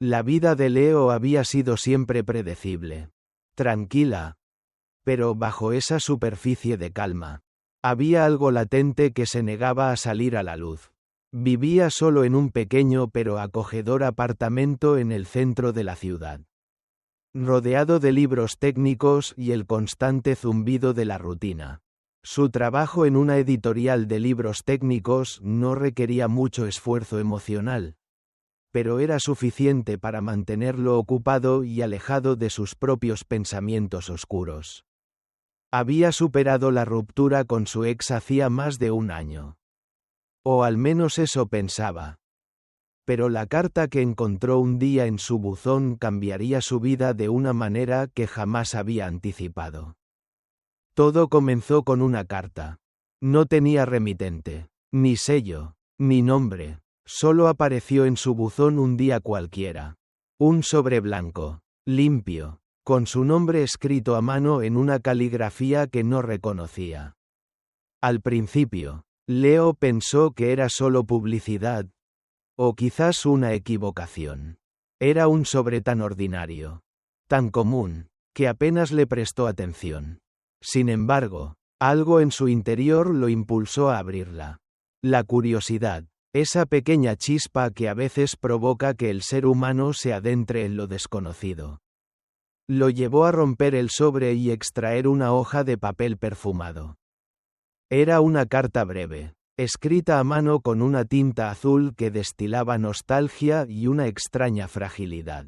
La vida de Leo había sido siempre predecible. Tranquila. Pero bajo esa superficie de calma, había algo latente que se negaba a salir a la luz. Vivía solo en un pequeño pero acogedor apartamento en el centro de la ciudad, rodeado de libros técnicos y el constante zumbido de la rutina. Su trabajo en una editorial de libros técnicos no requería mucho esfuerzo emocional, pero era suficiente para mantenerlo ocupado y alejado de sus propios pensamientos oscuros. Había superado la ruptura con su ex hacía más de un año. O al menos eso pensaba. Pero la carta que encontró un día en su buzón cambiaría su vida de una manera que jamás había anticipado. Todo comenzó con una carta. No tenía remitente, ni sello, ni nombre. Solo apareció en su buzón un día cualquiera. Un sobre blanco, limpio, con su nombre escrito a mano en una caligrafía que no reconocía. Al principio, Leo pensó que era solo publicidad, o quizás una equivocación. Era un sobre tan ordinario, tan común, que apenas le prestó atención. Sin embargo, algo en su interior lo impulsó a abrirla. La curiosidad, esa pequeña chispa que a veces provoca que el ser humano se adentre en lo desconocido. Lo llevó a romper el sobre y extraer una hoja de papel perfumado. Era una carta breve, escrita a mano con una tinta azul que destilaba nostalgia y una extraña fragilidad.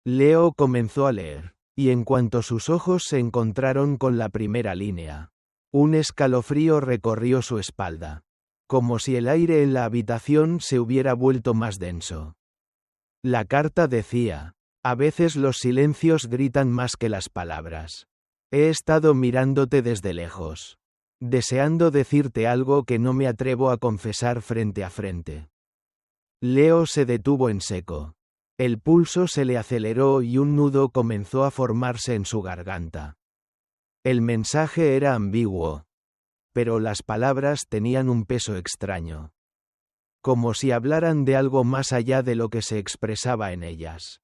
Leo comenzó a leer, y en cuanto sus ojos se encontraron con la primera línea, un escalofrío recorrió su espalda, como si el aire en la habitación se hubiera vuelto más denso. La carta decía: a veces los silencios gritan más que las palabras. He estado mirándote desde lejos, deseando decirte algo que no me atrevo a confesar frente a frente. Leo se detuvo en seco. El pulso se le aceleró y un nudo comenzó a formarse en su garganta. El mensaje era ambiguo, pero las palabras tenían un peso extraño, como si hablaran de algo más allá de lo que se expresaba en ellas.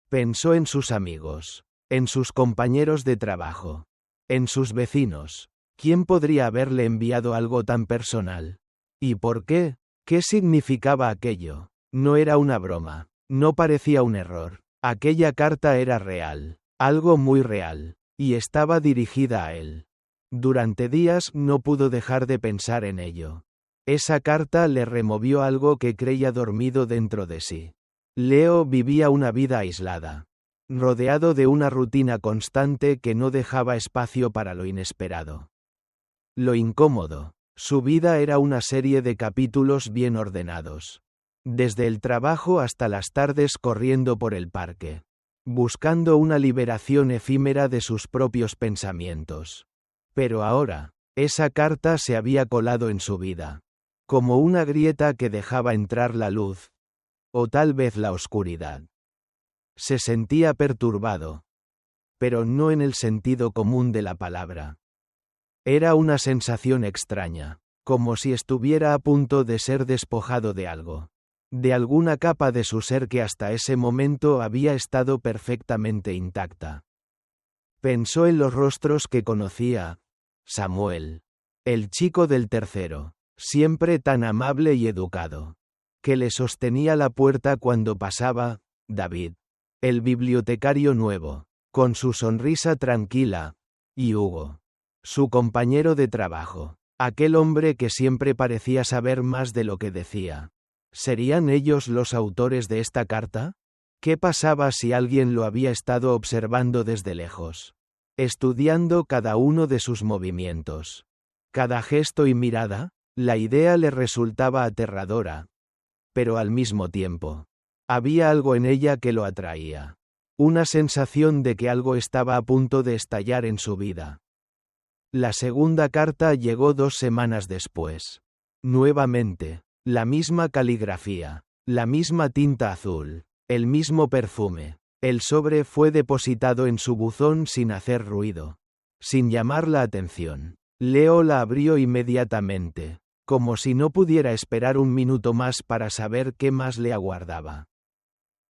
Pensó en sus amigos, en sus compañeros de trabajo, en sus vecinos. ¿Quién podría haberle enviado algo tan personal? ¿Y por qué? ¿Qué significaba aquello? No era una broma, no parecía un error. Aquella carta era real, algo muy real, y estaba dirigida a él. Durante días no pudo dejar de pensar en ello. Esa carta le removió algo que creía dormido dentro de sí. Leo vivía una vida aislada, rodeado de una rutina constante que no dejaba espacio para lo inesperado. Lo incómodo, su vida era una serie de capítulos bien ordenados. Desde el trabajo hasta las tardes corriendo por el parque, buscando una liberación efímera de sus propios pensamientos. Pero ahora, esa carta se había colado en su vida, como una grieta que dejaba entrar la luz, o tal vez la oscuridad. Se sentía perturbado, pero no en el sentido común de la palabra. Era una sensación extraña, como si estuviera a punto de ser despojado de algo, de alguna capa de su ser que hasta ese momento había estado perfectamente intacta. Pensó en los rostros que conocía: Samuel, el chico del tercero, siempre tan amable y educado, que le sostenía la puerta cuando pasaba; David, el bibliotecario nuevo, con su sonrisa tranquila; y Hugo, su compañero de trabajo, aquel hombre que siempre parecía saber más de lo que decía. ¿Serían ellos los autores de esta carta? ¿Qué pasaba si alguien lo había estado observando desde lejos, estudiando cada uno de sus movimientos, cada gesto y mirada? La idea le resultaba aterradora, pero al mismo tiempo, había algo en ella que lo atraía, una sensación de que algo estaba a punto de estallar en su vida. La segunda carta llegó 2 semanas después. Nuevamente, la misma caligrafía, la misma tinta azul, el mismo perfume. El sobre fue depositado en su buzón sin hacer ruido, sin llamar la atención. Leo la abrió inmediatamente, como si no pudiera esperar un minuto más para saber qué más le aguardaba.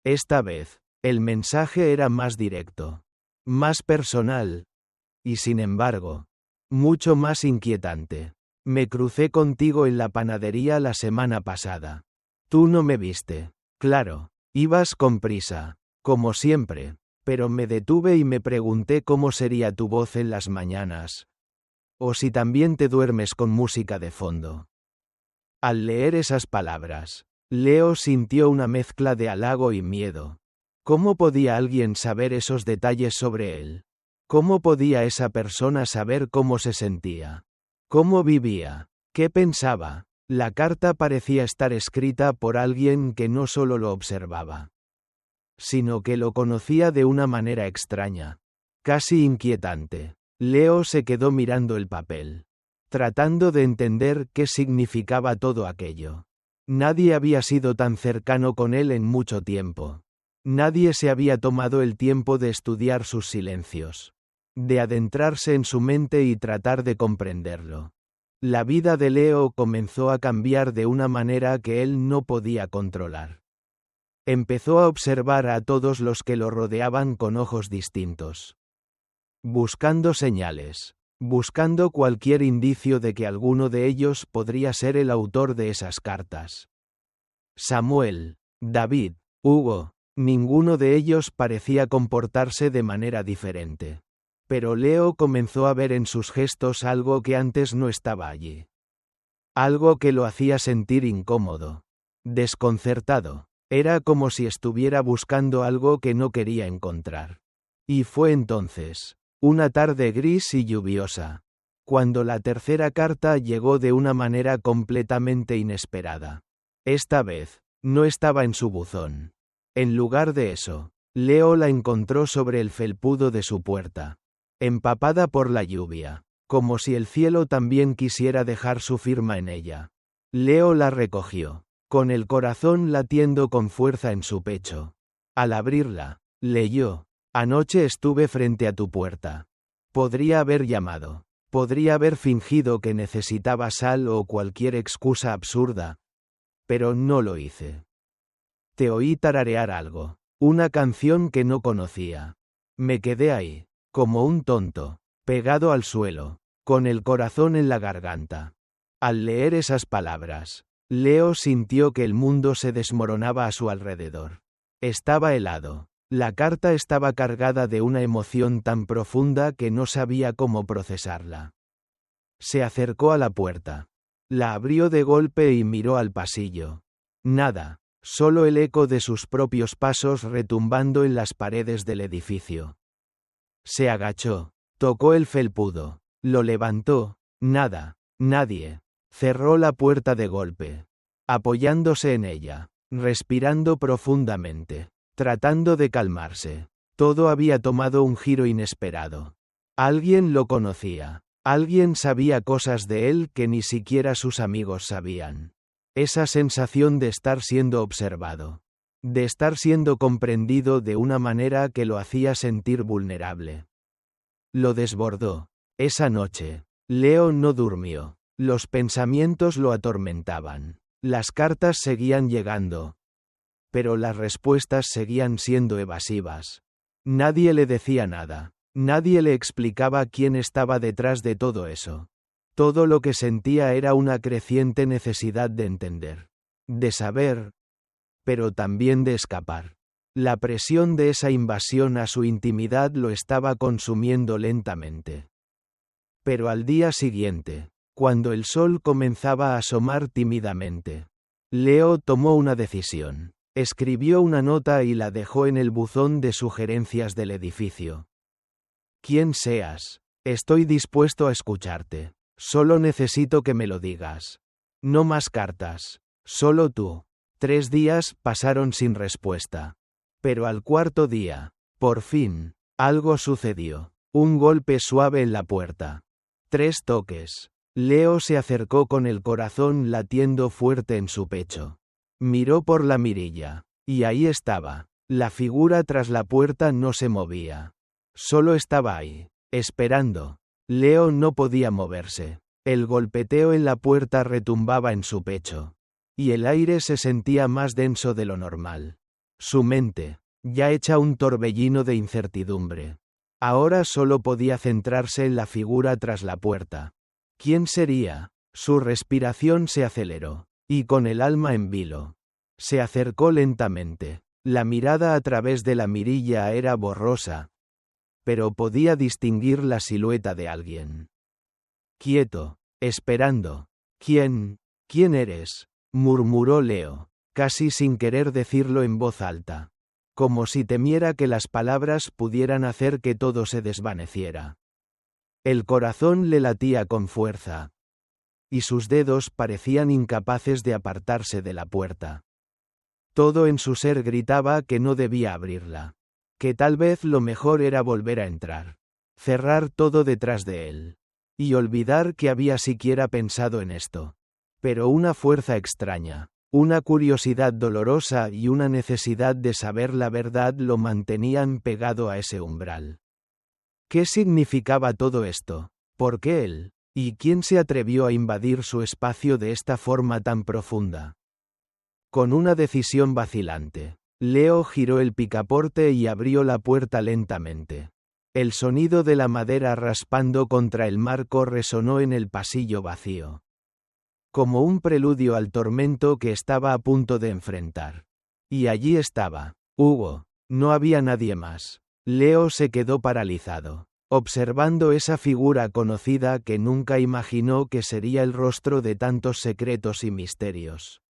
Esta vez, el mensaje era más directo, más personal, y sin embargo, mucho más inquietante. Me crucé contigo en la panadería la semana pasada. Tú no me viste. Claro, ibas con prisa, como siempre, pero me detuve y me pregunté cómo sería tu voz en las mañanas. O si también te duermes con música de fondo. Al leer esas palabras, Leo sintió una mezcla de halago y miedo. ¿Cómo podía alguien saber esos detalles sobre él? ¿Cómo podía esa persona saber cómo se sentía? ¿Cómo vivía? ¿Qué pensaba? La carta parecía estar escrita por alguien que no solo lo observaba, sino que lo conocía de una manera extraña, casi inquietante. Leo se quedó mirando el papel, tratando de entender qué significaba todo aquello. Nadie había sido tan cercano con él en mucho tiempo. Nadie se había tomado el tiempo de estudiar sus silencios, de adentrarse en su mente y tratar de comprenderlo. La vida de Leo comenzó a cambiar de una manera que él no podía controlar. Empezó a observar a todos los que lo rodeaban con ojos distintos, buscando señales, buscando cualquier indicio de que alguno de ellos podría ser el autor de esas cartas. Samuel, David, Hugo, ninguno de ellos parecía comportarse de manera diferente. Pero Leo comenzó a ver en sus gestos algo que antes no estaba allí. Algo que lo hacía sentir incómodo, desconcertado. Era como si estuviera buscando algo que no quería encontrar. Y fue entonces, una tarde gris y lluviosa, cuando la tercera carta llegó de una manera completamente inesperada. Esta vez, no estaba en su buzón. En lugar de eso, Leo la encontró sobre el felpudo de su puerta, empapada por la lluvia, como si el cielo también quisiera dejar su firma en ella. Leo la recogió, con el corazón latiendo con fuerza en su pecho. Al abrirla, leyó: anoche estuve frente a tu puerta. Podría haber llamado. Podría haber fingido que necesitaba sal o cualquier excusa absurda. Pero no lo hice. Te oí tararear algo, una canción que no conocía. Me quedé ahí, como un tonto, pegado al suelo, con el corazón en la garganta. Al leer esas palabras, Leo sintió que el mundo se desmoronaba a su alrededor. Estaba helado. La carta estaba cargada de una emoción tan profunda que no sabía cómo procesarla. Se acercó a la puerta. La abrió de golpe y miró al pasillo. Nada, solo el eco de sus propios pasos retumbando en las paredes del edificio. Se agachó, tocó el felpudo, lo levantó, nada, nadie. Cerró la puerta de golpe, apoyándose en ella, respirando profundamente, tratando de calmarse. Todo había tomado un giro inesperado. Alguien lo conocía, alguien sabía cosas de él que ni siquiera sus amigos sabían. Esa sensación de estar siendo observado, de estar siendo comprendido de una manera que lo hacía sentir vulnerable. Lo desbordó. Esa noche, Leo no durmió. Los pensamientos lo atormentaban. Las cartas seguían llegando, pero las respuestas seguían siendo evasivas. Nadie le decía nada. Nadie le explicaba quién estaba detrás de todo eso. Todo lo que sentía era una creciente necesidad de entender, de saber, pero también de escapar. La presión de esa invasión a su intimidad lo estaba consumiendo lentamente. Pero al día siguiente, cuando el sol comenzaba a asomar tímidamente, Leo tomó una decisión. Escribió una nota y la dejó en el buzón de sugerencias del edificio. Quien seas, estoy dispuesto a escucharte. Solo necesito que me lo digas. No más cartas. Solo tú. 3 días pasaron sin respuesta. Pero al cuarto día, por fin, algo sucedió. Un golpe suave en la puerta. 3 toques. Leo se acercó con el corazón latiendo fuerte en su pecho. Miró por la mirilla. Y ahí estaba. La figura tras la puerta no se movía. Solo estaba ahí, esperando. Leo no podía moverse. El golpeteo en la puerta retumbaba en su pecho. Y el aire se sentía más denso de lo normal. Su mente, ya hecha un torbellino de incertidumbre. Ahora solo podía centrarse en la figura tras la puerta. ¿Quién sería? Su respiración se aceleró, y con el alma en vilo. Se acercó lentamente. La mirada a través de la mirilla era borrosa, pero podía distinguir la silueta de alguien. Quieto, esperando. ¿Quién eres?, murmuró Leo, casi sin querer decirlo en voz alta, como si temiera que las palabras pudieran hacer que todo se desvaneciera. El corazón le latía con fuerza, y sus dedos parecían incapaces de apartarse de la puerta. Todo en su ser gritaba que no debía abrirla, que tal vez lo mejor era volver a entrar, cerrar todo detrás de él, y olvidar que había siquiera pensado en esto. Pero una fuerza extraña, una curiosidad dolorosa y una necesidad de saber la verdad lo mantenían pegado a ese umbral. ¿Qué significaba todo esto? ¿Por qué él? ¿Y quién se atrevió a invadir su espacio de esta forma tan profunda? Con una decisión vacilante, Leo giró el picaporte y abrió la puerta lentamente. El sonido de la madera raspando contra el marco resonó en el pasillo vacío, como un preludio al tormento que estaba a punto de enfrentar. Y allí estaba, Hugo. No había nadie más. Leo se quedó paralizado, observando esa figura conocida que nunca imaginó que sería el rostro de tantos secretos y misterios.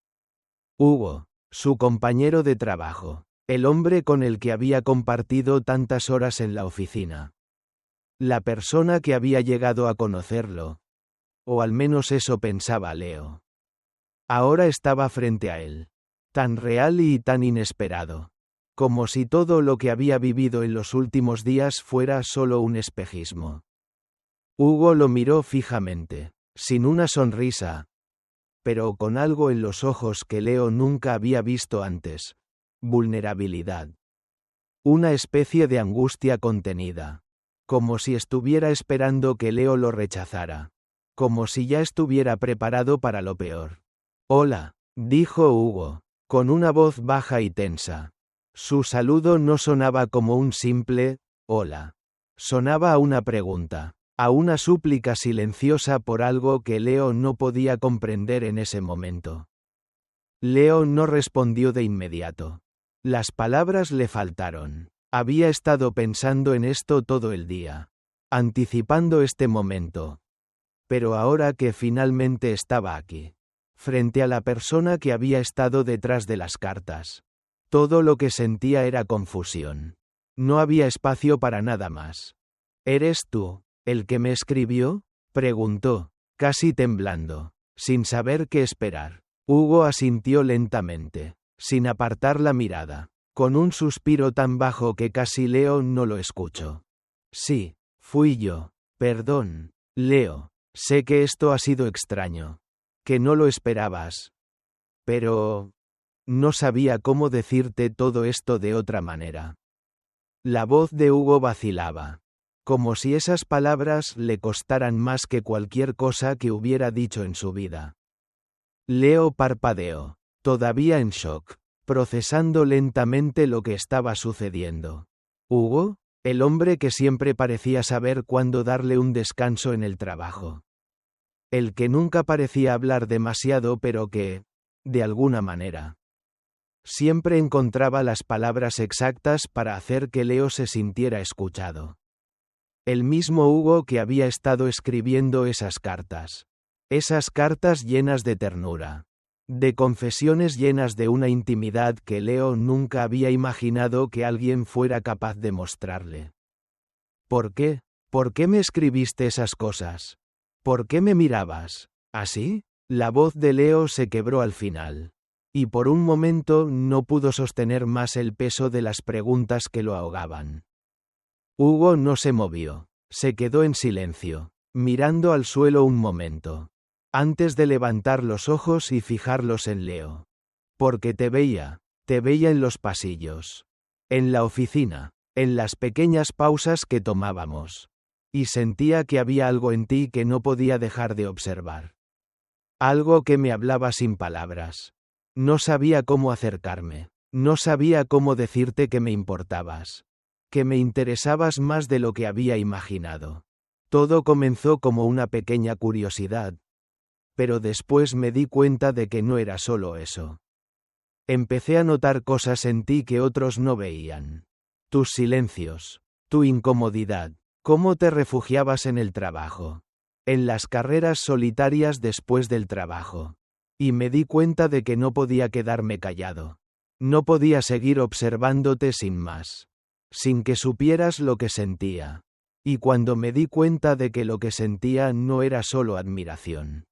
Hugo, su compañero de trabajo, el hombre con el que había compartido tantas horas en la oficina. La persona que había llegado a conocerlo. O al menos eso pensaba Leo. Ahora estaba frente a él. Tan real y tan inesperado. Como si todo lo que había vivido en los últimos días fuera solo un espejismo. Hugo lo miró fijamente, sin una sonrisa, pero con algo en los ojos que Leo nunca había visto antes. Vulnerabilidad. Una especie de angustia contenida. Como si estuviera esperando que Leo lo rechazara. Como si ya estuviera preparado para lo peor. Hola, dijo Hugo, con una voz baja y tensa. Su saludo no sonaba como un simple hola. Sonaba a una pregunta, a una súplica silenciosa por algo que Leo no podía comprender en ese momento. Leo no respondió de inmediato. Las palabras le faltaron. Había estado pensando en esto todo el día, anticipando este momento. Pero ahora que finalmente estaba aquí, frente a la persona que había estado detrás de las cartas, todo lo que sentía era confusión. No había espacio para nada más. ¿Eres tú, el que me escribió?, preguntó, casi temblando, sin saber qué esperar. Hugo asintió lentamente, sin apartar la mirada, con un suspiro tan bajo que casi Leo no lo escuchó. Sí, fui yo. Perdón, Leo. Sé que esto ha sido extraño. Que no lo esperabas. Pero no sabía cómo decirte todo esto de otra manera. La voz de Hugo vacilaba, como si esas palabras le costaran más que cualquier cosa que hubiera dicho en su vida. Leo parpadeó, todavía en shock, procesando lentamente lo que estaba sucediendo. ¿Hugo? El hombre que siempre parecía saber cuándo darle un descanso en el trabajo. El que nunca parecía hablar demasiado pero que, de alguna manera, siempre encontraba las palabras exactas para hacer que Leo se sintiera escuchado. El mismo Hugo que había estado escribiendo esas cartas llenas de ternura, de confesiones llenas de una intimidad que Leo nunca había imaginado que alguien fuera capaz de mostrarle. ¿Por qué? ¿Por qué me escribiste esas cosas? ¿Por qué me mirabas así? La voz de Leo se quebró al final, y por un momento no pudo sostener más el peso de las preguntas que lo ahogaban. Hugo no se movió, se quedó en silencio, mirando al suelo un momento, antes de levantar los ojos y fijarlos en Leo. Porque te veía en los pasillos, en la oficina, en las pequeñas pausas que tomábamos. Y sentía que había algo en ti que no podía dejar de observar. Algo que me hablaba sin palabras. No sabía cómo acercarme. No sabía cómo decirte que me importabas. Que me interesabas más de lo que había imaginado. Todo comenzó como una pequeña curiosidad. Pero después me di cuenta de que no era solo eso. Empecé a notar cosas en ti que otros no veían. Tus silencios. Tu incomodidad. Cómo te refugiabas en el trabajo. En las carreras solitarias después del trabajo. Y me di cuenta de que no podía quedarme callado. No podía seguir observándote sin más. Sin que supieras lo que sentía. Y cuando me di cuenta de que lo que sentía no era solo admiración,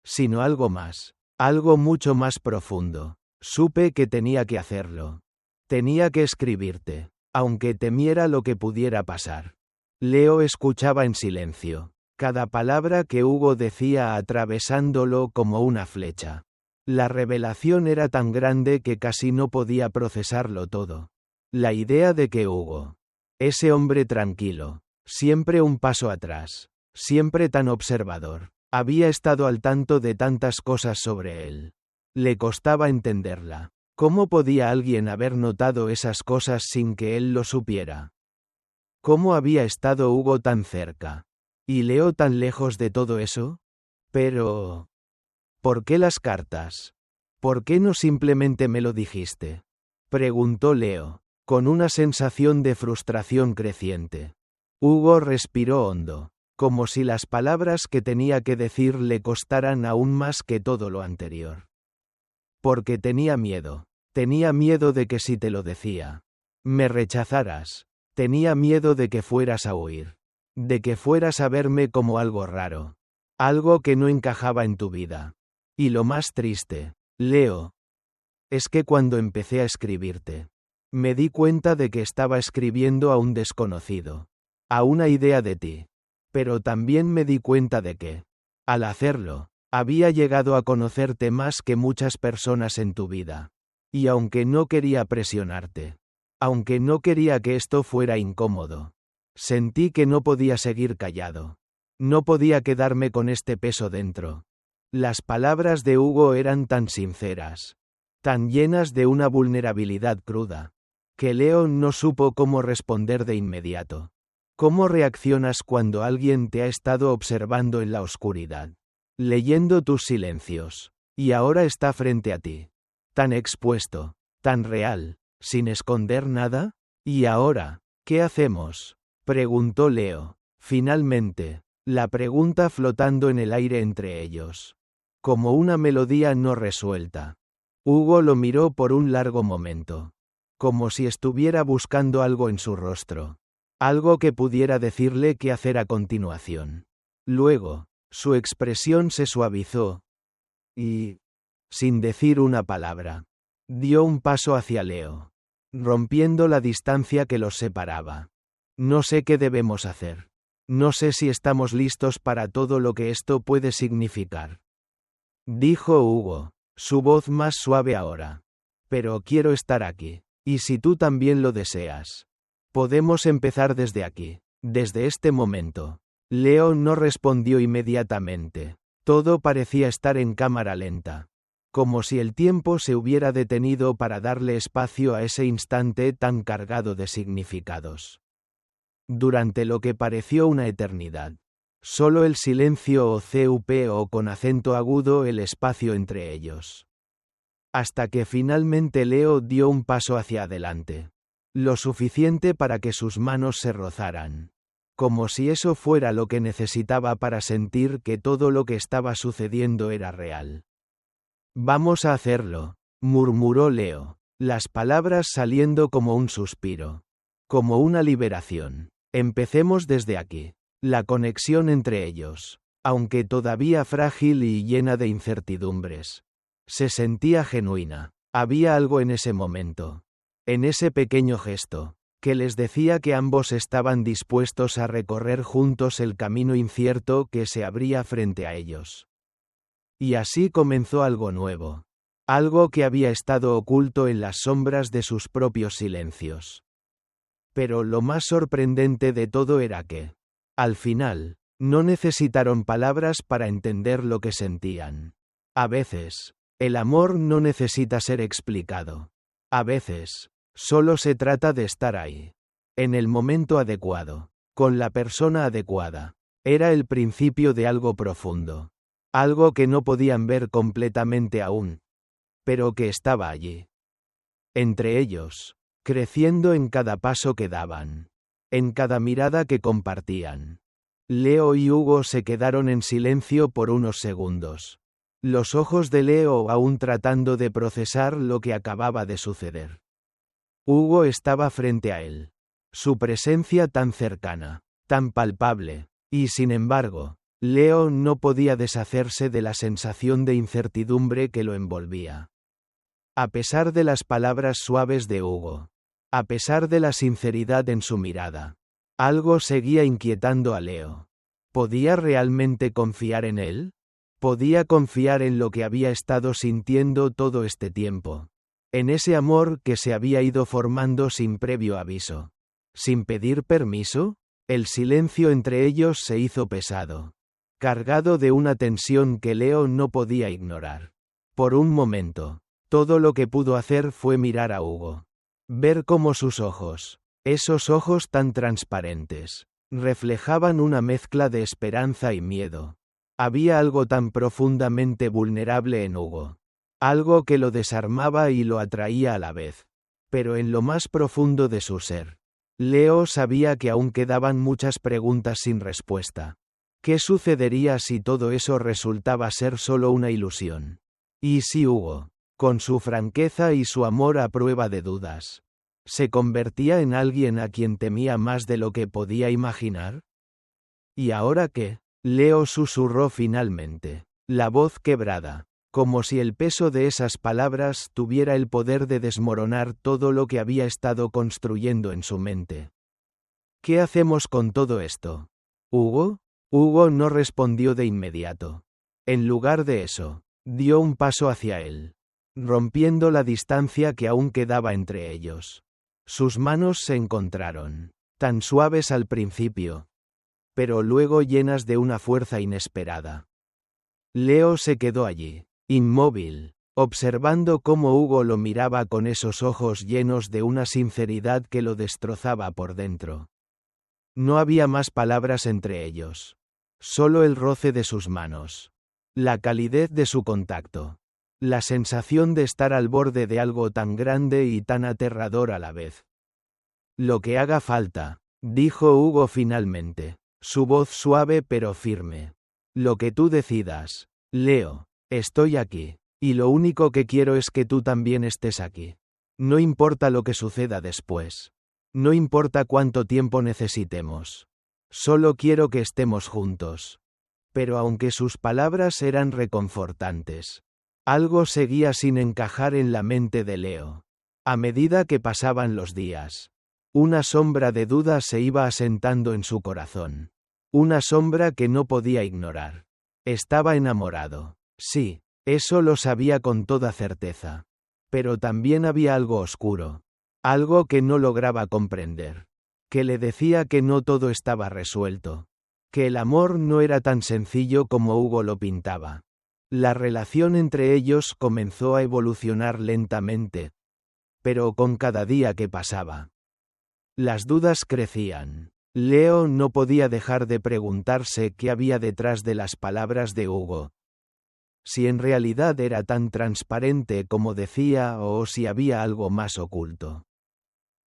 sino algo más, algo mucho más profundo, supe que tenía que hacerlo. Tenía que escribirte, aunque temiera lo que pudiera pasar. Leo escuchaba en silencio, cada palabra que Hugo decía atravesándolo como una flecha. La revelación era tan grande que casi no podía procesarlo todo. La idea de que Hugo, ese hombre tranquilo, siempre un paso atrás, siempre tan observador, había estado al tanto de tantas cosas sobre él. Le costaba entenderla. ¿Cómo podía alguien haber notado esas cosas sin que él lo supiera? ¿Cómo había estado Hugo tan cerca? ¿Y Leo tan lejos de todo eso? Pero... ¿por qué las cartas? ¿Por qué no simplemente me lo dijiste? Preguntó Leo, con una sensación de frustración creciente. Hugo respiró hondo, como si las palabras que tenía que decir le costaran aún más que todo lo anterior. Porque tenía miedo de que si te lo decía, me rechazaras, tenía miedo de que fueras a huir, de que fueras a verme como algo raro, algo que no encajaba en tu vida. Y lo más triste, Leo, es que cuando empecé a escribirte, me di cuenta de que estaba escribiendo a un desconocido, a una idea de ti. Pero también me di cuenta de que, al hacerlo, había llegado a conocerte más que muchas personas en tu vida. Y aunque no quería presionarte, aunque no quería que esto fuera incómodo, sentí que no podía seguir callado. No podía quedarme con este peso dentro. Las palabras de Hugo eran tan sinceras, tan llenas de una vulnerabilidad cruda, que Leo no supo cómo responder de inmediato. ¿Cómo reaccionas cuando alguien te ha estado observando en la oscuridad, leyendo tus silencios, y ahora está frente a ti? Tan expuesto, tan real, sin esconder nada. ¿Y ahora, qué hacemos?, preguntó Leo, finalmente, la pregunta flotando en el aire entre ellos, como una melodía no resuelta. Hugo lo miró por un largo momento, como si estuviera buscando algo en su rostro, algo que pudiera decirle qué hacer a continuación. Luego, su expresión se suavizó, y, sin decir una palabra, dio un paso hacia Leo, rompiendo la distancia que los separaba. No sé qué debemos hacer. No sé si estamos listos para todo lo que esto puede significar, dijo Hugo, su voz más suave ahora. Pero quiero estar aquí. Y si tú también lo deseas, podemos empezar desde aquí, desde este momento. Leo no respondió inmediatamente. Todo parecía estar en cámara lenta, como si el tiempo se hubiera detenido para darle espacio a ese instante tan cargado de significados. Durante lo que pareció una eternidad, solo el silencio o cup con acento agudo el espacio entre ellos. Hasta que finalmente Leo dio un paso hacia adelante. Lo suficiente para que sus manos se rozaran. Como si eso fuera lo que necesitaba para sentir que todo lo que estaba sucediendo era real. Vamos a hacerlo, murmuró Leo, las palabras saliendo como un suspiro. Como una liberación. Empecemos desde aquí. La conexión entre ellos, aunque todavía frágil y llena de incertidumbres, se sentía genuina. Había algo en ese momento, en ese pequeño gesto, que les decía que ambos estaban dispuestos a recorrer juntos el camino incierto que se abría frente a ellos. Y así comenzó algo nuevo, algo que había estado oculto en las sombras de sus propios silencios. Pero lo más sorprendente de todo era que, al final, no necesitaron palabras para entender lo que sentían. A veces, el amor no necesita ser explicado. A veces, solo se trata de estar ahí. En el momento adecuado. Con la persona adecuada. Era el principio de algo profundo. Algo que no podían ver completamente aún. Pero que estaba allí. Entre ellos. Creciendo en cada paso que daban. En cada mirada que compartían. Leo y Hugo se quedaron en silencio por unos segundos. Los ojos de Leo aún tratando de procesar lo que acababa de suceder. Hugo estaba frente a él. Su presencia tan cercana, tan palpable, y sin embargo, Leo no podía deshacerse de la sensación de incertidumbre que lo envolvía. A pesar de las palabras suaves de Hugo, a pesar de la sinceridad en su mirada, algo seguía inquietando a Leo. ¿Podía realmente confiar en él? ¿Podía confiar en lo que había estado sintiendo todo este tiempo? En ese amor que se había ido formando sin previo aviso. ¿Sin pedir permiso? El silencio entre ellos se hizo pesado, cargado de una tensión que Leo no podía ignorar. Por un momento, todo lo que pudo hacer fue mirar a Hugo. Ver cómo sus ojos, esos ojos tan transparentes, reflejaban una mezcla de esperanza y miedo. Había algo tan profundamente vulnerable en Hugo. Algo que lo desarmaba y lo atraía a la vez. Pero en lo más profundo de su ser, Leo sabía que aún quedaban muchas preguntas sin respuesta. ¿Qué sucedería si todo eso resultaba ser solo una ilusión? ¿Y si Hugo, con su franqueza y su amor a prueba de dudas, se convertía en alguien a quien temía más de lo que podía imaginar? ¿Y ahora qué? Leo susurró finalmente, la voz quebrada, como si el peso de esas palabras tuviera el poder de desmoronar todo lo que había estado construyendo en su mente. ¿Qué hacemos con todo esto? ¿Hugo? Hugo no respondió de inmediato. En lugar de eso, dio un paso hacia él, rompiendo la distancia que aún quedaba entre ellos. Sus manos se encontraron, tan suaves al principio, pero luego llenas de una fuerza inesperada. Leo se quedó allí, inmóvil, observando cómo Hugo lo miraba con esos ojos llenos de una sinceridad que lo destrozaba por dentro. No había más palabras entre ellos. Solo el roce de sus manos. La calidez de su contacto. La sensación de estar al borde de algo tan grande y tan aterrador a la vez. Lo que haga falta, dijo Hugo finalmente, su voz suave pero firme. Lo que tú decidas, Leo, estoy aquí, y lo único que quiero es que tú también estés aquí. No importa lo que suceda después. No importa cuánto tiempo necesitemos. Solo quiero que estemos juntos. Pero aunque sus palabras eran reconfortantes, algo seguía sin encajar en la mente de Leo. A medida que pasaban los días, una sombra de duda se iba asentando en su corazón. Una sombra que no podía ignorar. Estaba enamorado. Sí, eso lo sabía con toda certeza. Pero también había algo oscuro. Algo que no lograba comprender. Que le decía que no todo estaba resuelto. Que el amor no era tan sencillo como Hugo lo pintaba. La relación entre ellos comenzó a evolucionar lentamente. Pero con cada día que pasaba, las dudas crecían. Leo no podía dejar de preguntarse qué había detrás de las palabras de Hugo. Si en realidad era tan transparente como decía o si había algo más oculto.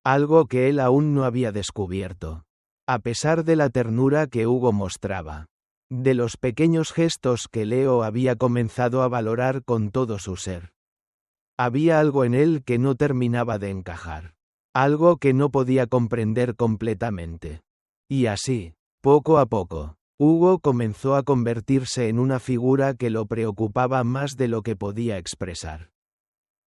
Algo que él aún no había descubierto. A pesar de la ternura que Hugo mostraba. De los pequeños gestos que Leo había comenzado a valorar con todo su ser. Había algo en él que no terminaba de encajar. Algo que no podía comprender completamente. Y así, poco a poco, Hugo comenzó a convertirse en una figura que lo preocupaba más de lo que podía expresar.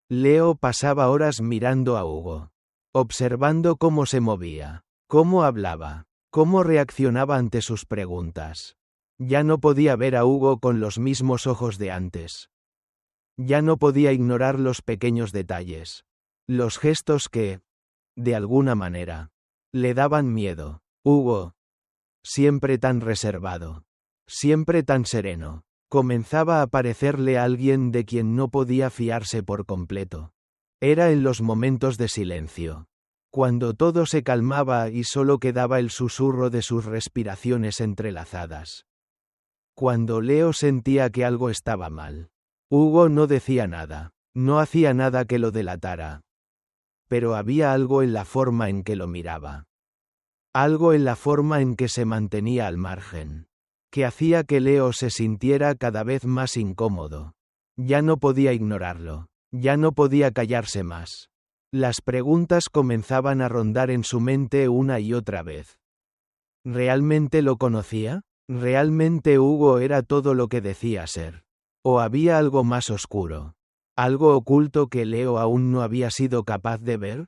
Leo pasaba horas mirando a Hugo. Observando cómo se movía, cómo hablaba, cómo reaccionaba ante sus preguntas. Ya no podía ver a Hugo con los mismos ojos de antes. Ya no podía ignorar los pequeños detalles. Los gestos que, de alguna manera, le daban miedo. Hugo, siempre tan reservado, siempre tan sereno, comenzaba a parecerle alguien de quien no podía fiarse por completo. Era en los momentos de silencio. Cuando todo se calmaba y solo quedaba el susurro de sus respiraciones entrelazadas. Cuando Leo sentía que algo estaba mal. Hugo no decía nada, no hacía nada que lo delatara. Pero había algo en la forma en que lo miraba. Algo en la forma en que se mantenía al margen. Que hacía que Leo se sintiera cada vez más incómodo. Ya no podía ignorarlo. Ya no podía callarse más. Las preguntas comenzaban a rondar en su mente una y otra vez. ¿Realmente lo conocía? ¿Realmente Hugo era todo lo que decía ser? ¿O había algo más oscuro? ¿Algo oculto que Leo aún no había sido capaz de ver?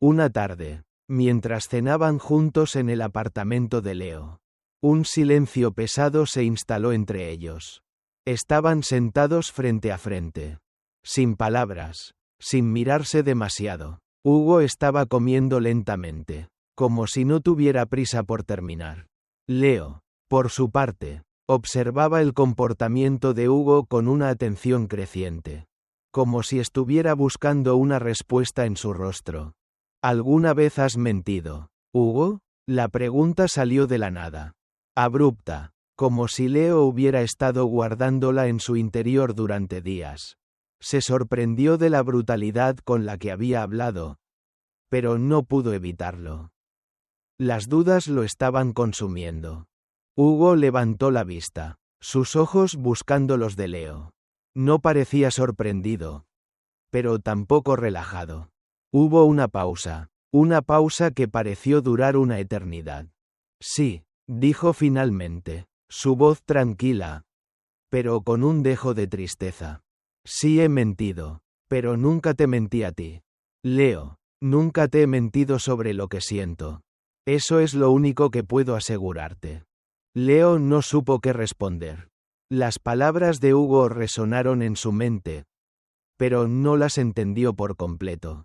Una tarde, mientras cenaban juntos en el apartamento de Leo, un silencio pesado se instaló entre ellos. Estaban sentados frente a frente. Sin palabras, sin mirarse demasiado. Hugo estaba comiendo lentamente, como si no tuviera prisa por terminar. Leo, por su parte, observaba el comportamiento de Hugo con una atención creciente. Como si estuviera buscando una respuesta en su rostro. ¿Alguna vez has mentido, Hugo? La pregunta salió de la nada. Abrupta, como si Leo hubiera estado guardándola en su interior durante días. Se sorprendió de la brutalidad con la que había hablado. Pero no pudo evitarlo. Las dudas lo estaban consumiendo. Hugo levantó la vista, sus ojos buscando los de Leo. No parecía sorprendido. Pero tampoco relajado. Hubo una pausa que pareció durar una eternidad. Sí, dijo finalmente, su voz tranquila, pero con un dejo de tristeza. Sí he mentido, pero nunca te mentí a ti. Leo, nunca te he mentido sobre lo que siento. Eso es lo único que puedo asegurarte. Leo no supo qué responder. Las palabras de Hugo resonaron en su mente, pero no las entendió por completo.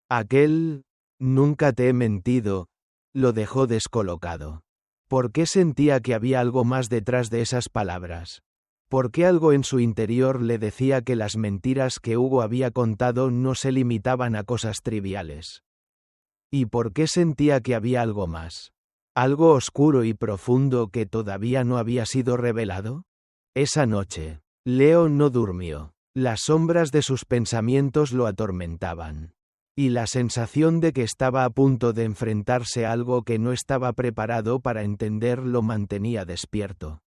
Aquel, nunca te he mentido, lo dejó descolocado. ¿Por qué sentía que había algo más detrás de esas palabras? ¿Por qué algo en su interior le decía que las mentiras que Hugo había contado no se limitaban a cosas triviales? ¿Y por qué sentía que había algo más? ¿Algo oscuro y profundo que todavía no había sido revelado? Esa noche, Leo no durmió. Las sombras de sus pensamientos lo atormentaban. Y la sensación de que estaba a punto de enfrentarse a algo que no estaba preparado para entender lo mantenía despierto.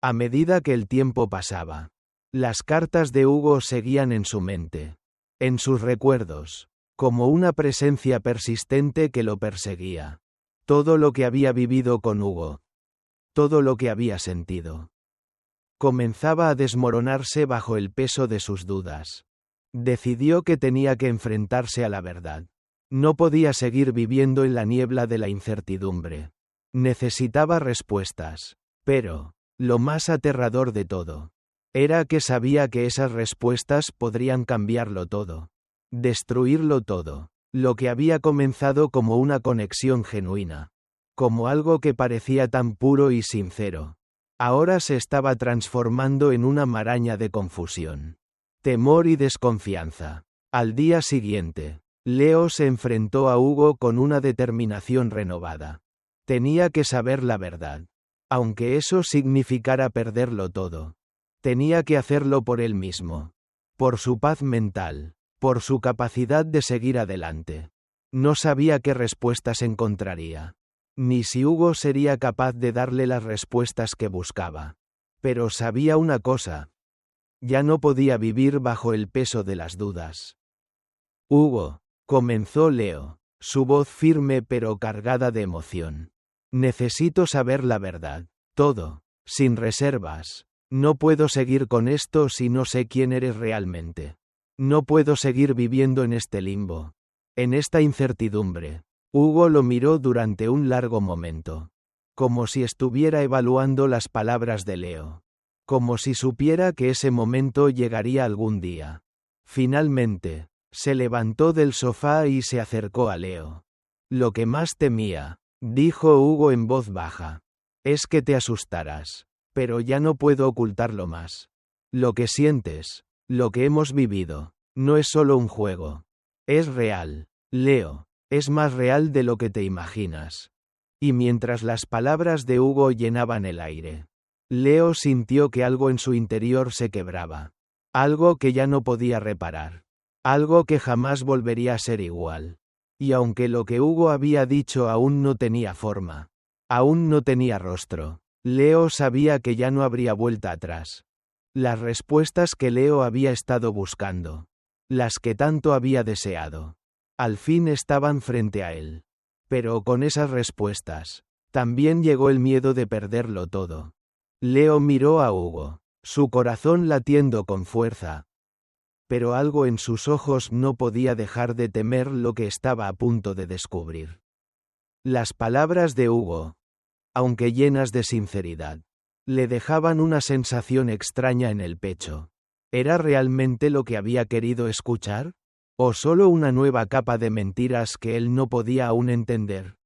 A medida que el tiempo pasaba, las cartas de Hugo seguían en su mente, en sus recuerdos, como una presencia persistente que lo perseguía. Todo lo que había vivido con Hugo. Todo lo que había sentido. Comenzaba a desmoronarse bajo el peso de sus dudas. Decidió que tenía que enfrentarse a la verdad. No podía seguir viviendo en la niebla de la incertidumbre. Necesitaba respuestas. Pero, lo más aterrador de todo, era que sabía que esas respuestas podrían cambiarlo todo. Destruirlo todo. Lo que había comenzado como una conexión genuina. Como algo que parecía tan puro y sincero. Ahora se estaba transformando en una maraña de confusión. Temor y desconfianza. Al día siguiente, Leo se enfrentó a Hugo con una determinación renovada. Tenía que saber la verdad. Aunque eso significara perderlo todo. Tenía que hacerlo por él mismo. Por su paz mental. Por su capacidad de seguir adelante. No sabía qué respuestas encontraría. Ni si Hugo sería capaz de darle las respuestas que buscaba. Pero sabía una cosa. Ya no podía vivir bajo el peso de las dudas. Hugo, comenzó Leo, su voz firme pero cargada de emoción. Necesito saber la verdad. Todo, sin reservas. No puedo seguir con esto si no sé quién eres realmente. No puedo seguir viviendo en este limbo. En esta incertidumbre. Hugo lo miró durante un largo momento. Como si estuviera evaluando las palabras de Leo. Como si supiera que ese momento llegaría algún día. Finalmente, se levantó del sofá y se acercó a Leo. Lo que más temía, dijo Hugo en voz baja, es que te asustaras. Pero ya no puedo ocultarlo más. Lo que sientes, lo que hemos vivido, No es solo un juego. Es real, Leo. Es más real de lo que te imaginas. Y mientras las palabras de Hugo llenaban el aire, Leo sintió que algo en su interior se quebraba. Algo que ya no podía reparar. Algo que jamás volvería a ser igual. Y aunque lo que Hugo había dicho aún no tenía forma, aún no tenía rostro, Leo sabía que ya no habría vuelta atrás. Las respuestas que Leo había estado buscando, las que tanto había deseado, al fin estaban frente a él. Pero con esas respuestas, también llegó el miedo de perderlo todo. Leo miró a Hugo, su corazón latiendo con fuerza. Pero algo en sus ojos no podía dejar de temer lo que estaba a punto de descubrir. Las palabras de Hugo, aunque llenas de sinceridad, le dejaban una sensación extraña en el pecho. ¿Era realmente lo que había querido escuchar? ¿O solo una nueva capa de mentiras que él no podía aún entender?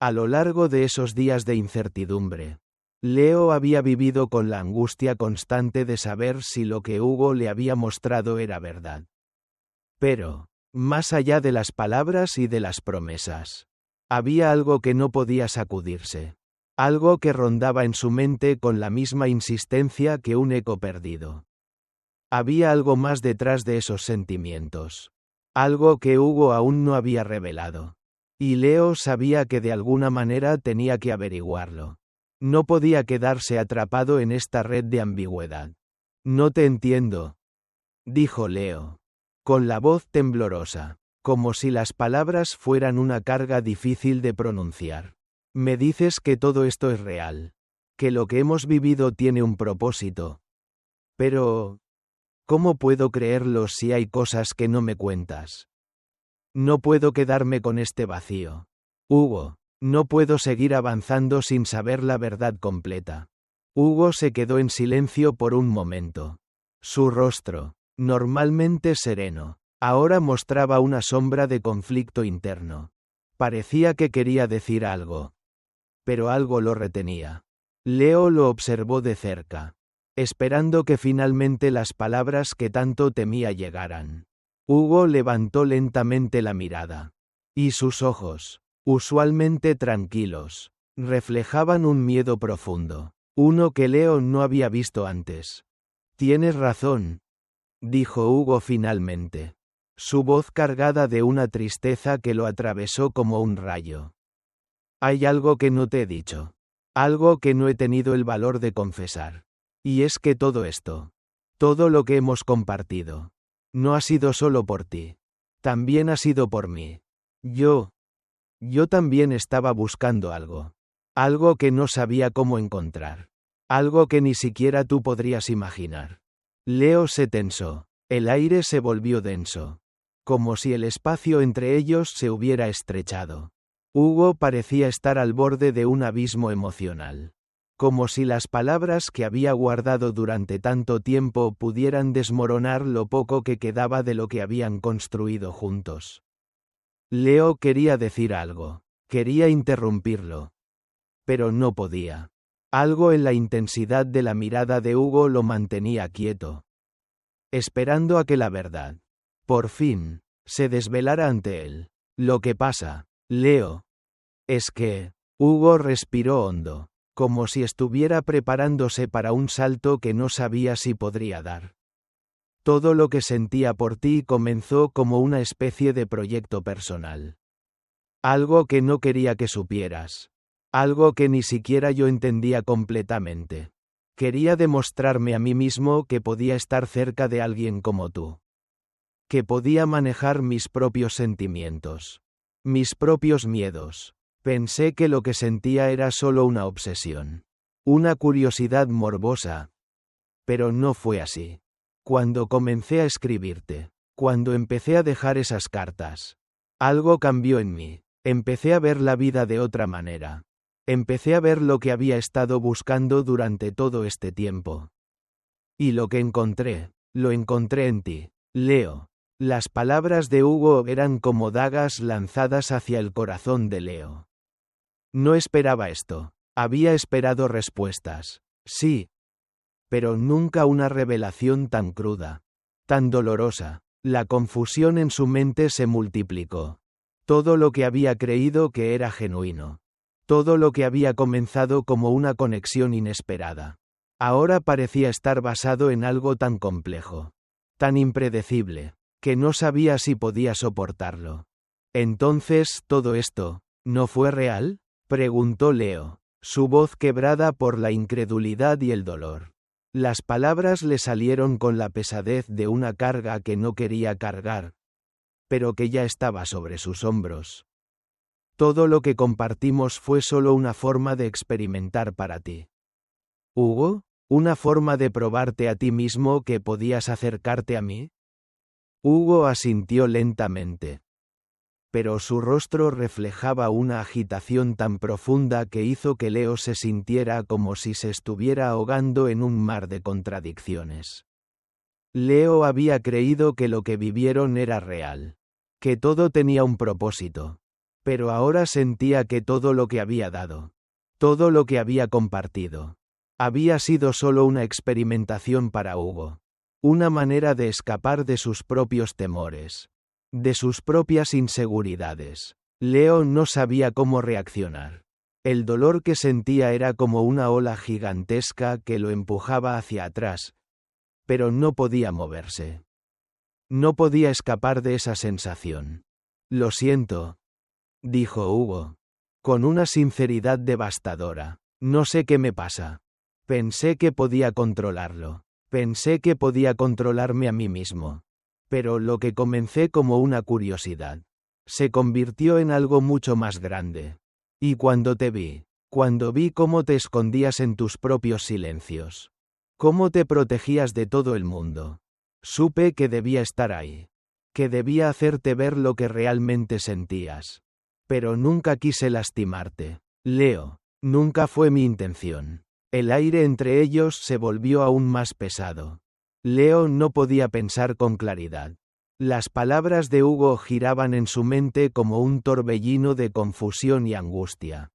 A lo largo de esos días de incertidumbre, Leo había vivido con la angustia constante de saber si lo que Hugo le había mostrado era verdad. Pero, más allá de las palabras y de las promesas, había algo que no podía sacudirse. Algo que rondaba en su mente con la misma insistencia que un eco perdido. Había algo más detrás de esos sentimientos. Algo que Hugo aún no había revelado. Y Leo sabía que de alguna manera tenía que averiguarlo. No podía quedarse atrapado en esta red de ambigüedad. No te entiendo, dijo Leo, con la voz temblorosa, como si las palabras fueran una carga difícil de pronunciar. Me dices que todo esto es real, que lo que hemos vivido tiene un propósito. Pero, ¿cómo puedo creerlo si hay cosas que no me cuentas? No puedo quedarme con este vacío. Hugo, no puedo seguir avanzando sin saber la verdad completa. Hugo se quedó en silencio por un momento. Su rostro, normalmente sereno, ahora mostraba una sombra de conflicto interno. Parecía que quería decir algo. Pero algo lo retenía. Leo lo observó de cerca, esperando que finalmente las palabras que tanto temía llegaran. Hugo levantó lentamente la mirada. Y sus ojos, usualmente tranquilos, reflejaban un miedo profundo, uno que Leo no había visto antes. Tienes razón, dijo Hugo finalmente, su voz cargada de una tristeza que lo atravesó como un rayo. Hay algo que no te he dicho. Algo que no he tenido el valor de confesar. Y es que todo esto, todo lo que hemos compartido, no ha sido solo por ti. También ha sido por mí. Yo también estaba buscando algo. Algo que no sabía cómo encontrar. Algo que ni siquiera tú podrías imaginar. Leo se tensó. El aire se volvió denso. Como si el espacio entre ellos se hubiera estrechado. Hugo parecía estar al borde de un abismo emocional. Como si las palabras que había guardado durante tanto tiempo pudieran desmoronar lo poco que quedaba de lo que habían construido juntos. Leo quería decir algo, quería interrumpirlo. Pero no podía. Algo en la intensidad de la mirada de Hugo lo mantenía quieto. Esperando a que la verdad, por fin, se desvelara ante él. Lo que pasa, Leo, es que, Hugo respiró hondo, como si estuviera preparándose para un salto que no sabía si podría dar. Todo lo que sentía por ti comenzó como una especie de proyecto personal. Algo que no quería que supieras. Algo que ni siquiera yo entendía completamente. Quería demostrarme a mí mismo que podía estar cerca de alguien como tú. Que podía manejar mis propios sentimientos. Mis propios miedos. Pensé que lo que sentía era solo una obsesión. Una curiosidad morbosa. Pero no fue así. Cuando comencé a escribirte, cuando empecé a dejar esas cartas, algo cambió en mí. Empecé a ver la vida de otra manera. Empecé a ver lo que había estado buscando durante todo este tiempo. Y lo que encontré, lo encontré en ti, Leo. Las palabras de Hugo eran como dagas lanzadas hacia el corazón de Leo. No esperaba esto. Había esperado respuestas. Sí. Pero nunca una revelación tan cruda. Tan dolorosa. La confusión en su mente se multiplicó. Todo lo que había creído que era genuino. Todo lo que había comenzado como una conexión inesperada. Ahora parecía estar basado en algo tan complejo. Tan impredecible, que no sabía si podía soportarlo. Entonces, ¿todo esto no fue real?, preguntó Leo, su voz quebrada por la incredulidad y el dolor. Las palabras le salieron con la pesadez de una carga que no quería cargar, pero que ya estaba sobre sus hombros. Todo lo que compartimos fue solo una forma de experimentar para ti. ¿Hugo? ¿Una forma de probarte a ti mismo que podías acercarte a mí? Hugo asintió lentamente. Pero su rostro reflejaba una agitación tan profunda que hizo que Leo se sintiera como si se estuviera ahogando en un mar de contradicciones. Leo había creído que lo que vivieron era real, que todo tenía un propósito, pero ahora sentía que todo lo que había dado, todo lo que había compartido, había sido solo una experimentación para Hugo, una manera de escapar de sus propios temores, de sus propias inseguridades. Leo no sabía cómo reaccionar. El dolor que sentía era como una ola gigantesca que lo empujaba hacia atrás, pero no podía moverse. No podía escapar de esa sensación. Lo siento, dijo Hugo, con una sinceridad devastadora. No sé qué me pasa. Pensé que podía controlarlo. Pensé que podía controlarme a mí mismo. Pero lo que comencé como una curiosidad se convirtió en algo mucho más grande. Y cuando vi cómo te escondías en tus propios silencios, cómo te protegías de todo el mundo, supe que debía estar ahí, que debía hacerte ver lo que realmente sentías. Pero nunca quise lastimarte, Leo, nunca fue mi intención. El aire entre ellos se volvió aún más pesado. Leo no podía pensar con claridad. Las palabras de Hugo giraban en su mente como un torbellino de confusión y angustia.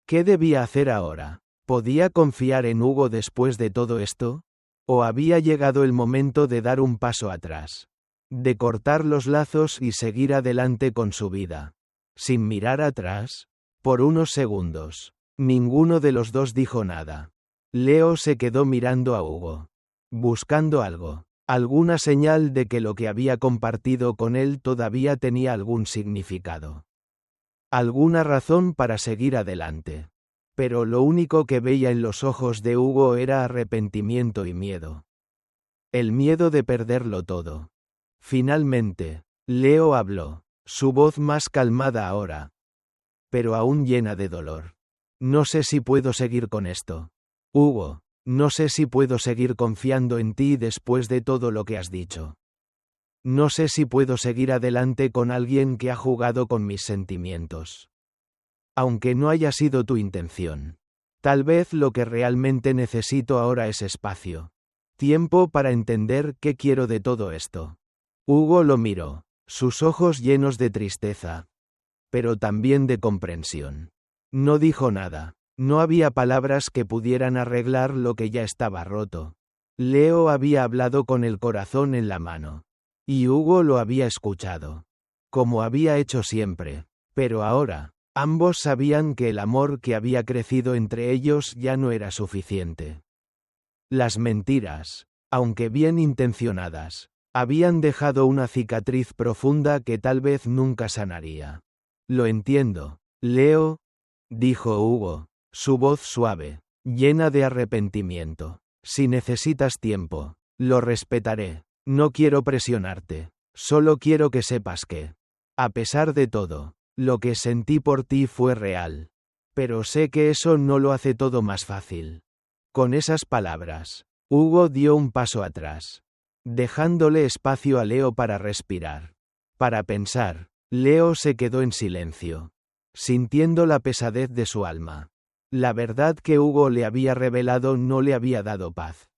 ¿Qué debía hacer ahora? ¿Podía confiar en Hugo después de todo esto? ¿O había llegado el momento de dar un paso atrás? De cortar los lazos y seguir adelante con su vida, sin mirar atrás? Por unos segundos, ninguno de los dos dijo nada. Leo se quedó mirando a Hugo, buscando algo, alguna señal de que lo que había compartido con él todavía tenía algún significado. Alguna razón para seguir adelante. Pero lo único que veía en los ojos de Hugo era arrepentimiento y miedo. El miedo de perderlo todo. Finalmente, Leo habló, su voz más calmada ahora, pero aún llena de dolor. No sé si puedo seguir con esto. Hugo, no sé si puedo seguir confiando en ti después de todo lo que has dicho. No sé si puedo seguir adelante con alguien que ha jugado con mis sentimientos. Aunque no haya sido tu intención. Tal vez lo que realmente necesito ahora es espacio. Tiempo para entender qué quiero de todo esto. Hugo lo miró, sus ojos llenos de tristeza, pero también de comprensión. No dijo nada. No había palabras que pudieran arreglar lo que ya estaba roto. Leo había hablado con el corazón en la mano. Y Hugo lo había escuchado. Como había hecho siempre. Pero ahora, ambos sabían que el amor que había crecido entre ellos ya no era suficiente. Las mentiras, aunque bien intencionadas, habían dejado una cicatriz profunda que tal vez nunca sanaría. Lo entiendo, Leo, dijo Hugo, su voz suave, llena de arrepentimiento. Si necesitas tiempo, lo respetaré. No quiero presionarte. Solo quiero que sepas que, a pesar de todo, lo que sentí por ti fue real. Pero sé que eso no lo hace todo más fácil. Con esas palabras, Hugo dio un paso atrás, dejándole espacio a Leo para respirar, para pensar. Leo se quedó en silencio, sintiendo la pesadez de su alma. La verdad que Hugo le había revelado no le había dado paz,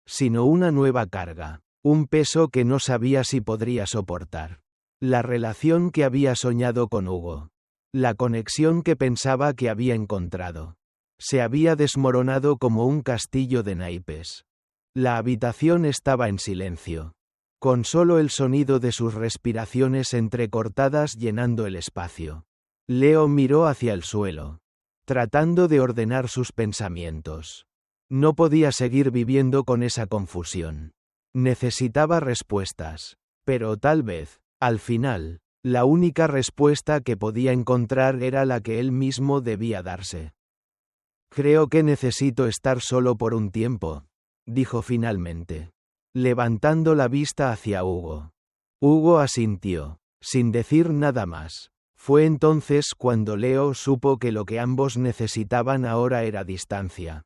sino una nueva carga, un peso que no sabía si podría soportar. La relación que había soñado con Hugo, la conexión que pensaba que había encontrado, se había desmoronado como un castillo de naipes. La habitación estaba en silencio. con solo el sonido de sus respiraciones entrecortadas llenando el espacio. Leo miró hacia el suelo, tratando de ordenar sus pensamientos. No podía seguir viviendo con esa confusión. Necesitaba respuestas, pero tal vez, al final, la única respuesta que podía encontrar era la que él mismo debía darse. Creo que necesito estar solo por un tiempo, dijo finalmente, levantando la vista hacia Hugo. Hugo asintió, sin decir nada más. Fue entonces cuando Leo supo que lo que ambos necesitaban ahora era distancia.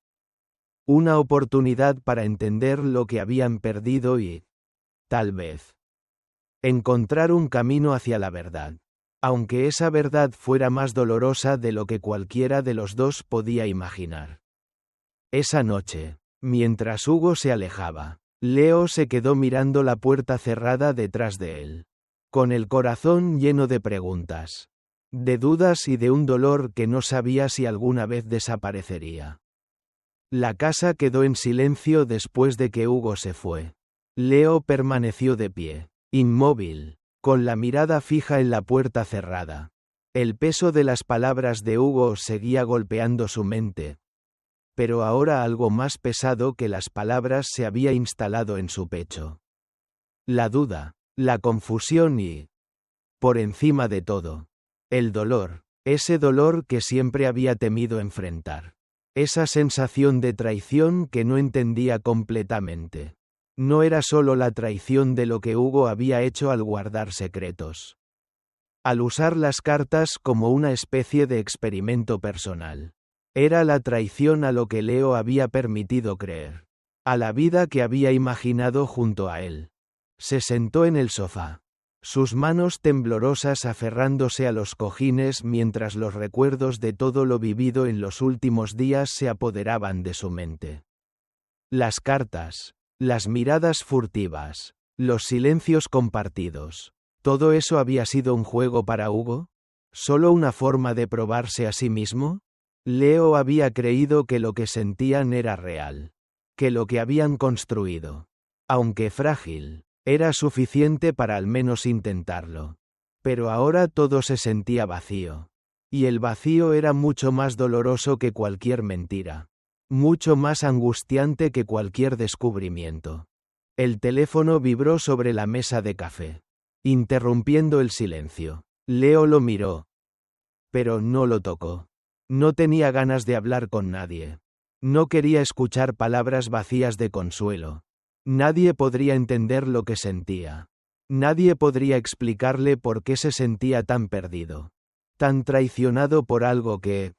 Una oportunidad para entender lo que habían perdido y, tal vez, encontrar un camino hacia la verdad, aunque esa verdad fuera más dolorosa de lo que cualquiera de los dos podía imaginar. Esa noche, mientras Hugo se alejaba, Leo se quedó mirando la puerta cerrada detrás de él, con el corazón lleno de preguntas, de dudas y de un dolor que no sabía si alguna vez desaparecería. La casa quedó en silencio después de que Hugo se fue. Leo permaneció de pie, inmóvil, con la mirada fija en la puerta cerrada. El peso de las palabras de Hugo seguía golpeando su mente. Pero ahora algo más pesado que las palabras se había instalado en su pecho. La duda, la confusión y, por encima de todo, el dolor, ese dolor que siempre había temido enfrentar. Esa sensación de traición que no entendía completamente. No era solo la traición de lo que Hugo había hecho al guardar secretos. Al usar las cartas como una especie de experimento personal. Era la traición a lo que Leo había permitido creer. A la vida que había imaginado junto a él. Se sentó en el sofá. Sus manos temblorosas aferrándose a los cojines mientras los recuerdos de todo lo vivido en los últimos días se apoderaban de su mente. Las cartas, las miradas furtivas, los silencios compartidos. ¿Todo eso había sido un juego para Hugo? ¿Solo una forma de probarse a sí mismo? Leo había creído que lo que sentían era real. Que lo que habían construido, aunque frágil, era suficiente para al menos intentarlo. Pero ahora todo se sentía vacío. Y el vacío era mucho más doloroso que cualquier mentira. Mucho más angustiante que cualquier descubrimiento. El teléfono vibró sobre la mesa de café, interrumpiendo el silencio. Leo lo miró. Pero no lo tocó. No tenía ganas de hablar con nadie. No quería escuchar palabras vacías de consuelo. Nadie podría entender lo que sentía. Nadie podría explicarle por qué se sentía tan perdido. Tan traicionado por algo que,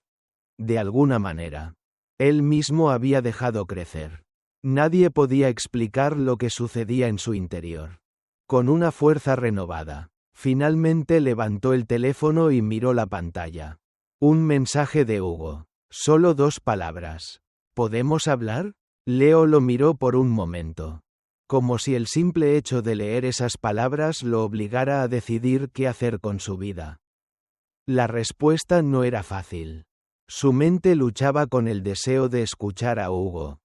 de alguna manera, él mismo había dejado crecer. Nadie podía explicar lo que sucedía en su interior. Con una fuerza renovada, finalmente levantó el teléfono y miró la pantalla. Un mensaje de Hugo. Solo 2 palabras. ¿Podemos hablar? Leo lo miró por un momento. Como si el simple hecho de leer esas palabras lo obligara a decidir qué hacer con su vida. La respuesta no era fácil. Su mente luchaba con el deseo de escuchar a Hugo.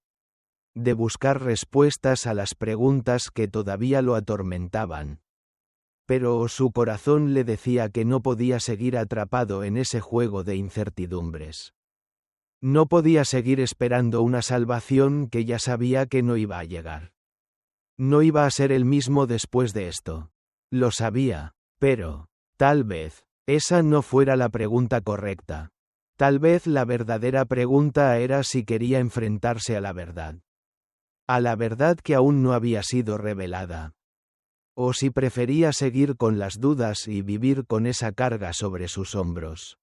De buscar respuestas a las preguntas que todavía lo atormentaban. Pero su corazón le decía que no podía seguir atrapado en ese juego de incertidumbres. No podía seguir esperando una salvación que ya sabía que no iba a llegar. No iba a ser el mismo después de esto. Lo sabía, pero, tal vez, esa no fuera la pregunta correcta. Tal vez la verdadera pregunta era si quería enfrentarse a la verdad. A la verdad que aún no había sido revelada. O si prefería seguir con las dudas y vivir con esa carga sobre sus hombros.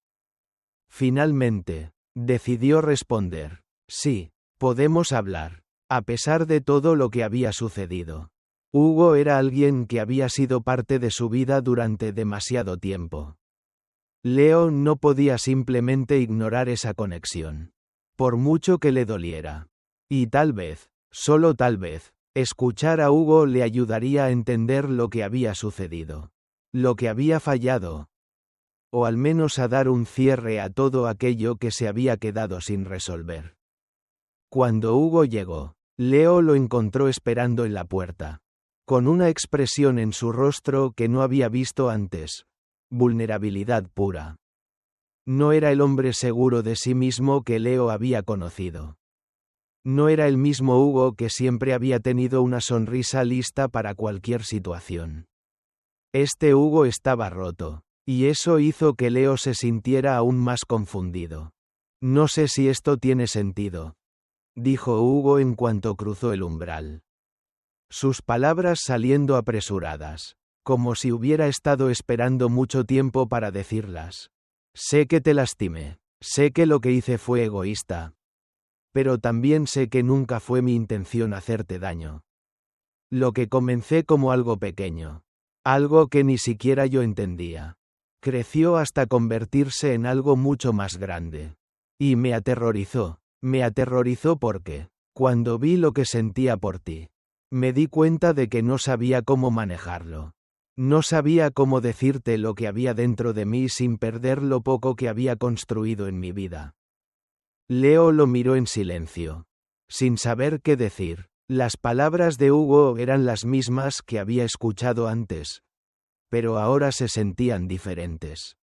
Finalmente, decidió responder, sí, podemos hablar, a pesar de todo lo que había sucedido. Hugo era alguien que había sido parte de su vida durante demasiado tiempo. Leo no podía simplemente ignorar esa conexión. Por mucho que le doliera. Y tal vez, solo tal vez, escuchar a Hugo le ayudaría a entender lo que había sucedido. Lo que había fallado. O al menos a dar un cierre a todo aquello que se había quedado sin resolver. Cuando Hugo llegó, Leo lo encontró esperando en la puerta. con una expresión en su rostro que no había visto antes. Vulnerabilidad pura. No era el hombre seguro de sí mismo que Leo había conocido. No era el mismo Hugo que siempre había tenido una sonrisa lista para cualquier situación. Este Hugo estaba roto, y eso hizo que Leo se sintiera aún más confundido. No sé si esto tiene sentido, dijo Hugo en cuanto cruzó el umbral. Sus palabras saliendo apresuradas, como si hubiera estado esperando mucho tiempo para decirlas. Sé que te lastimé, sé que lo que hice fue egoísta. Pero también sé que nunca fue mi intención hacerte daño. Lo que comencé como algo pequeño, algo que ni siquiera yo entendía, creció hasta convertirse en algo mucho más grande. Y me aterrorizó porque, cuando vi lo que sentía por ti, me di cuenta de que no sabía cómo manejarlo. No sabía cómo decirte lo que había dentro de mí sin perder lo poco que había construido en mi vida. Leo lo miró en silencio, sin saber qué decir. Las palabras de Hugo eran las mismas que había escuchado antes, pero ahora se sentían diferentes.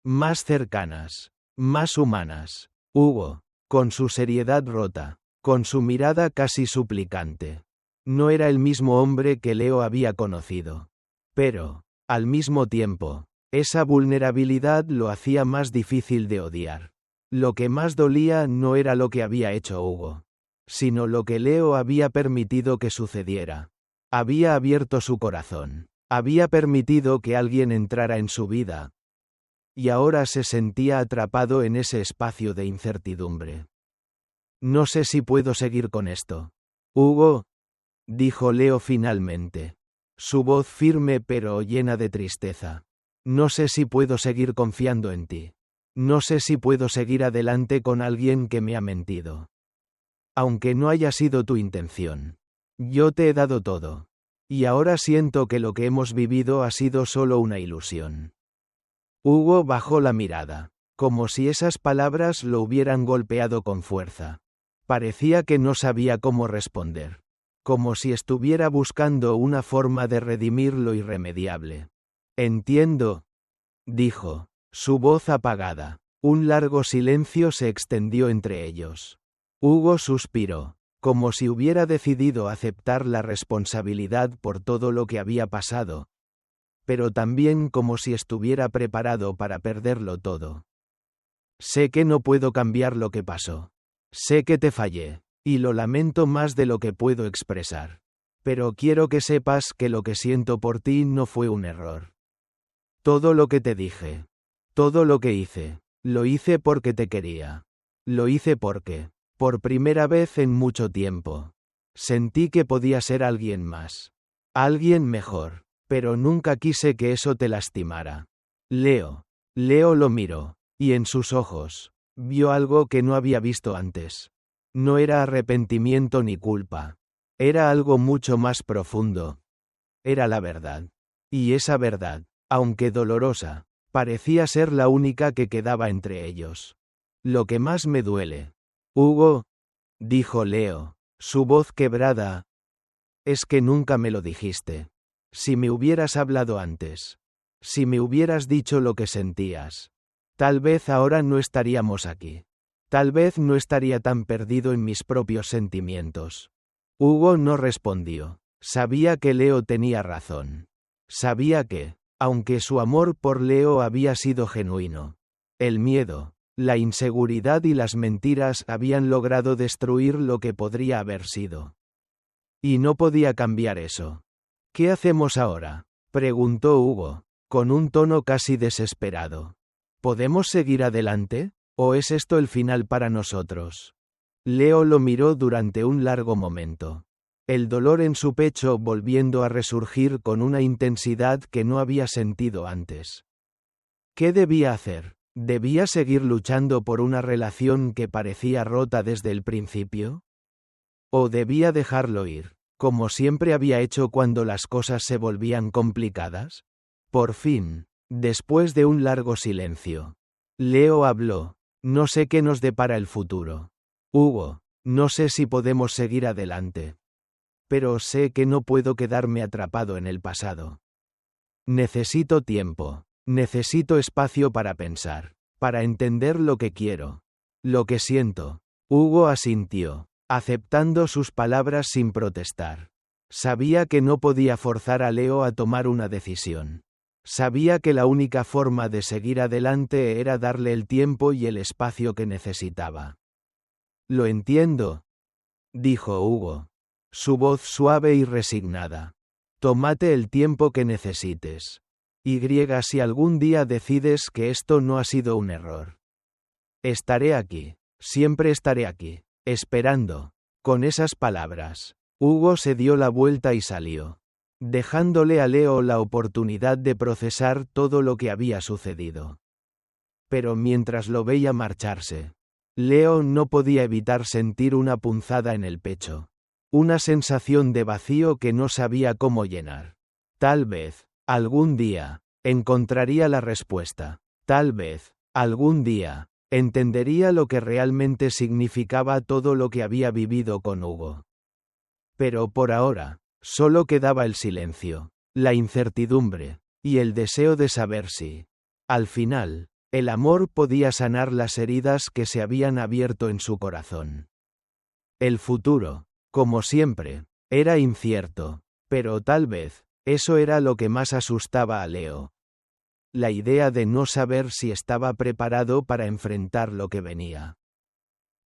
Más cercanas, más humanas. Hugo, con su seriedad rota, con su mirada casi suplicante. No era el mismo hombre que Leo había conocido. Pero, al mismo tiempo, esa vulnerabilidad lo hacía más difícil de odiar. Lo que más dolía no era lo que había hecho Hugo, sino lo que Leo había permitido que sucediera. Había abierto su corazón, había permitido que alguien entrara en su vida, y ahora se sentía atrapado en ese espacio de incertidumbre. No sé si puedo seguir con esto. Hugo, dijo Leo finalmente, su voz firme pero llena de tristeza. No sé si puedo seguir confiando en ti. No sé si puedo seguir adelante con alguien que me ha mentido. Aunque no haya sido tu intención. Yo te he dado todo. Y ahora siento que lo que hemos vivido ha sido solo una ilusión. Hugo bajó la mirada, como si esas palabras lo hubieran golpeado con fuerza. Parecía que no sabía cómo responder, como si estuviera buscando una forma de redimir lo irremediable. Entiendo, dijo, su voz apagada. Un largo silencio se extendió entre ellos. Hugo suspiró, como si hubiera decidido aceptar la responsabilidad por todo lo que había pasado, pero también como si estuviera preparado para perderlo todo. Sé que no puedo cambiar lo que pasó. Sé que te fallé, y lo lamento más de lo que puedo expresar. Pero quiero que sepas que lo que siento por ti no fue un error. Todo lo que te dije, todo lo que hice, lo hice porque te quería. Lo hice porque, por primera vez en mucho tiempo, sentí que podía ser alguien más. Alguien mejor. Pero nunca quise que eso te lastimara. Leo lo miró, y en sus ojos, vio algo que no había visto antes. No era arrepentimiento ni culpa. Era algo mucho más profundo. Era la verdad. Y esa verdad, aunque dolorosa, parecía ser la única que quedaba entre ellos. Lo que más me duele, Hugo, dijo Leo, su voz quebrada, es que nunca me lo dijiste. Si me hubieras hablado antes. Si me hubieras dicho lo que sentías. Tal vez ahora no estaríamos aquí. Tal vez no estaría tan perdido en mis propios sentimientos. Hugo no respondió. Sabía que Leo tenía razón. Sabía que, aunque su amor por Leo había sido genuino, el miedo, la inseguridad y las mentiras habían logrado destruir lo que podría haber sido. Y no podía cambiar eso. ¿Qué hacemos ahora?, preguntó Hugo, con un tono casi desesperado. ¿Podemos seguir adelante? ¿O es esto el final para nosotros? Leo lo miró durante un largo momento. El dolor en su pecho volviendo a resurgir con una intensidad que no había sentido antes. ¿Qué debía hacer? ¿Debía seguir luchando por una relación que parecía rota desde el principio? ¿O debía dejarlo ir, como siempre había hecho cuando las cosas se volvían complicadas? Por fin, después de un largo silencio, Leo habló. No sé qué nos depara el futuro. Hugo, no sé si podemos seguir adelante. Pero sé que no puedo quedarme atrapado en el pasado. Necesito tiempo. Necesito espacio para pensar, para entender lo que quiero, lo que siento. Hugo asintió, aceptando sus palabras sin protestar. Sabía que no podía forzar a Leo a tomar una decisión. Sabía que la única forma de seguir adelante era darle el tiempo y el espacio que necesitaba. Lo entiendo, dijo Hugo, su voz suave y resignada. Tómate el tiempo que necesites. Si algún día decides que esto no ha sido un error. Estaré aquí, siempre estaré aquí, esperando. Con esas palabras, Hugo se dio la vuelta y salió, dejándole a Leo la oportunidad de procesar todo lo que había sucedido. Pero mientras lo veía marcharse, Leo no podía evitar sentir una punzada en el pecho, una sensación de vacío que no sabía cómo llenar. Tal vez, algún día, encontraría la respuesta. Tal vez, algún día, entendería lo que realmente significaba todo lo que había vivido con Hugo. Pero por ahora, solo quedaba el silencio, la incertidumbre, y el deseo de saber si, al final, el amor podía sanar las heridas que se habían abierto en su corazón. El futuro, como siempre, era incierto, pero tal vez, eso era lo que más asustaba a Leo. La idea de no saber si estaba preparado para enfrentar lo que venía.